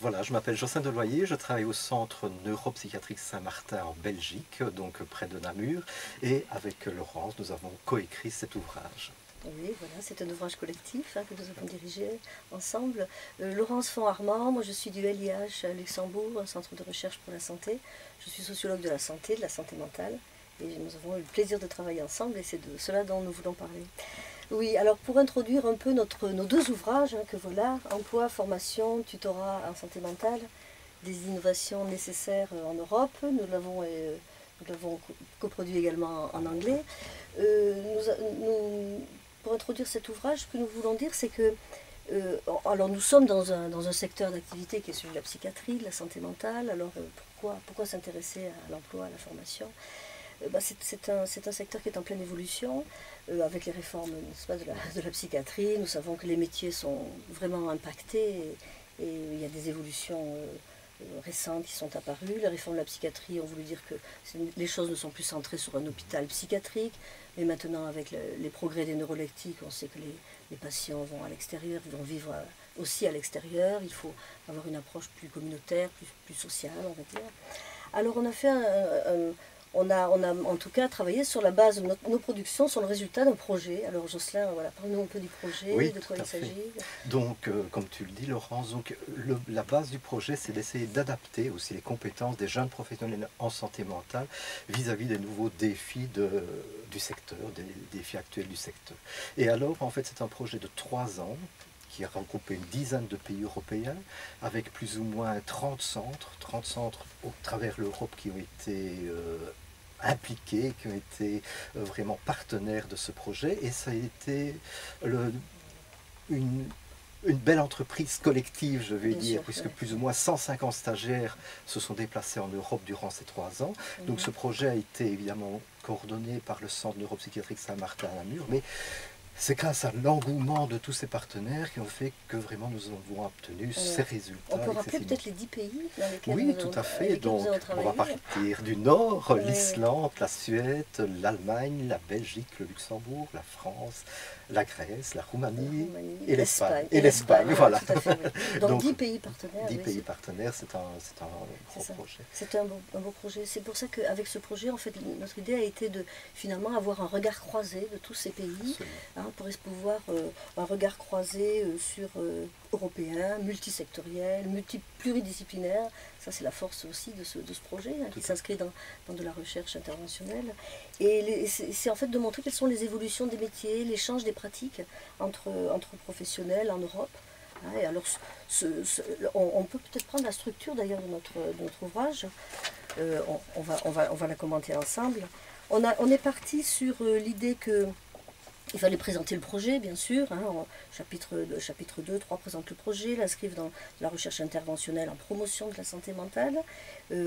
Voilà, je m'appelle Jocelyn Deloyer, je travaille au centre neuropsychiatrique Saint-Martin en Belgique, donc près de Namur, et avec Laurence, nous avons coécrit cet ouvrage. Oui, voilà, c'est un ouvrage collectif que nous avons dirigé ensemble. Laurence Font-Armand, moi je suis du LIH à Luxembourg, un centre de recherche pour la santé. Je suis sociologue de la santé mentale, et nous avons eu le plaisir de travailler ensemble, et c'est de cela dont nous voulons parler. Oui, alors pour introduire un peu nos deux ouvrages, que voilà, Emploi, formation, tutorat en santé mentale, des innovations nécessaires en Europe, nous l'avons coproduit également en anglais. Pour introduire cet ouvrage, ce que nous voulons dire, c'est que alors nous sommes dans un secteur d'activité qui est celui de la psychiatrie, de la santé mentale. Alors pourquoi s'intéresser à l'emploi, à la formation? C'est un secteur qui est en pleine évolution, avec les réformes, n'est-ce pas, de la psychiatrie. Nous savons que les métiers sont vraiment impactés, et il y a des évolutions récentes qui sont apparues. Les réformes de la psychiatrie ont voulu dire que les choses ne sont plus centrées sur un hôpital psychiatrique, mais maintenant avec les progrès des neuroleptiques, on sait que les patients vont à l'extérieur, ils vont vivre aussi à l'extérieur. Il faut avoir une approche plus communautaire, plus sociale, on va dire. Alors on a fait on a en tout cas travaillé sur la base de nos productions, sur le résultat d'un projet. Alors Jocelyn, voilà, parle-nous un peu du projet, Oui, de quoi il s'agit. Donc, comme tu le dis, Laurence, donc, la base du projet, c'est d'essayer d'adapter aussi les compétences des jeunes professionnels en santé mentale vis-à-vis des nouveaux défis du secteur, des défis actuels du secteur. Et alors, en fait, c'est un projet de 3 ans qui a regroupé une dizaine de pays européens, avec plus ou moins 30 centres au travers l'Europe qui ont été impliqués, qui ont été vraiment partenaires de ce projet. Et ça a été une, une belle entreprise collective, je vais Bien dire, sûr, puisque ouais. plus ou moins 150 stagiaires se sont déplacés en Europe durant ces 3 ans. Donc ce projet a été évidemment coordonné par le Centre neuropsychiatrique Saint-Martin à Namur, mais c'est grâce à l'engouement de tous ces partenaires qui ont fait que vraiment nous avons obtenu ces résultats. On peut rappeler peut-être les 10 pays dans lesquels Oui, tout à fait. Donc, nous avons on va travaillé. partir du nord, Oui, l'Islande, la Suède, l'Allemagne, la Belgique, le Luxembourg, la France, la Grèce, la Roumanie Roumanie, et l'Espagne. voilà, Voilà. tout à fait, oui. Donc 10 pays partenaires. 10 Oui, pays partenaires, c'est un gros projet. c'est un beau projet. C'est pour ça qu'avec ce projet, en fait, notre idée a été de finalement avoir un regard croisé de tous ces pays, pour pouvoir un regard croisé sur européen, multisectoriel, pluridisciplinaire. Ça, c'est la force aussi de ce projet, qui s'inscrit dans de la recherche interventionnelle. Et c'est en fait de montrer quelles sont les évolutions des métiers, l'échange des pratiques entre professionnels en Europe. Et alors, on peut peut-être prendre la structure d'ailleurs de notre ouvrage. On va la commenter ensemble. On est parti sur l'idée que il fallait présenter le projet, bien sûr. Chapitre 2, 3 présente le projet, l'inscrivent dans la recherche interventionnelle en promotion de la santé mentale.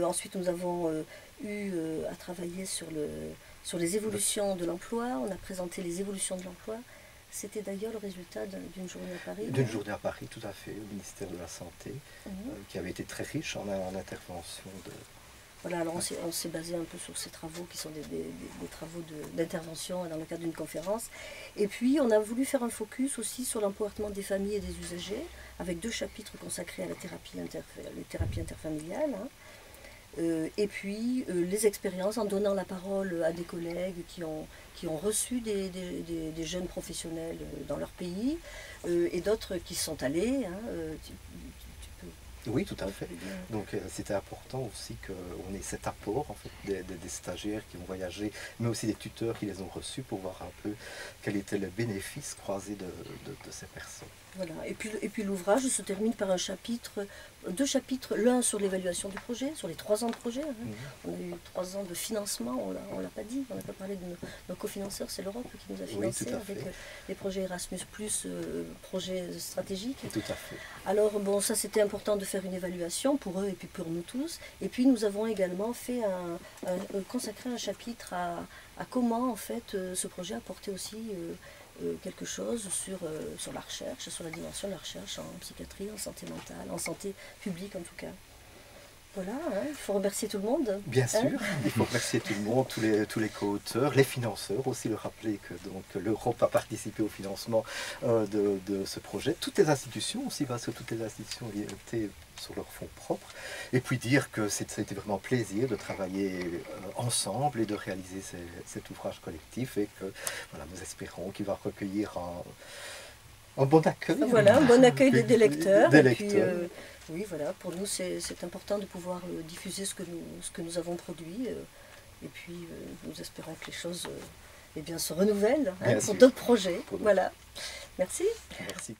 Ensuite, nous avons eu à travailler sur les évolutions de l'emploi. On a présenté les évolutions de l'emploi. C'était d'ailleurs le résultat d'une journée à Paris. D'une journée à Paris, tout à fait, au ministère de la Santé, qui avait été très riche en intervention de... Voilà, alors on s'est basé un peu sur ces travaux qui sont des travaux d'intervention dans le cadre d'une conférence. Et puis on a voulu faire un focus aussi sur l'empowernement des familles et des usagers, avec 2 chapitres consacrés à la thérapie interfamiliale. Et puis les expériences en donnant la parole à des collègues qui ont reçu des jeunes professionnels dans leur pays, et d'autres qui sont allés. Oui, tout à fait. Donc c'était important aussi qu'on ait cet apport en fait, des stagiaires qui ont voyagé, mais aussi des tuteurs qui les ont reçus pour voir un peu quel était le bénéfice croisé de ces personnes. Voilà. Et puis l'ouvrage se termine par 2 chapitres, l'un sur l'évaluation du projet, sur les 3 ans de projet. On a eu 3 ans de financement, on l'a pas dit, on n'a pas parlé de nos cofinanceurs, c'est l'Europe qui nous a financé avec les projets Erasmus+, projets stratégiques. Tout à fait. Alors bon, ça c'était important de faire une évaluation pour eux et puis pour nous tous. Et puis nous avons également consacré un chapitre à comment en fait ce projet apportait aussi quelque chose sur la recherche, sur la dimension de la recherche en psychiatrie, en santé mentale, en santé publique en tout cas. Voilà, hein, il faut remercier tout le monde. Bien sûr, il faut remercier tout le monde, tous les co-auteurs, les financeurs, aussi le rappeler que l'Europe a participé au financement de ce projet, toutes les institutions aussi, parce que toutes les institutions étaient sur leur fonds propres, et puis dire que c'était vraiment plaisir de travailler ensemble et de réaliser cet ouvrage collectif, et que voilà, nous espérons qu'il va recueillir un bon accueil. Voilà, un bon accueil des lecteurs. Des lecteurs. lecteurs. Et puis, oui, voilà, pour nous c'est important de pouvoir diffuser ce que nous avons produit. Et puis nous espérons que les choses eh bien, se renouvellent, hein, pour d'autres projets. Voilà. Merci. Merci.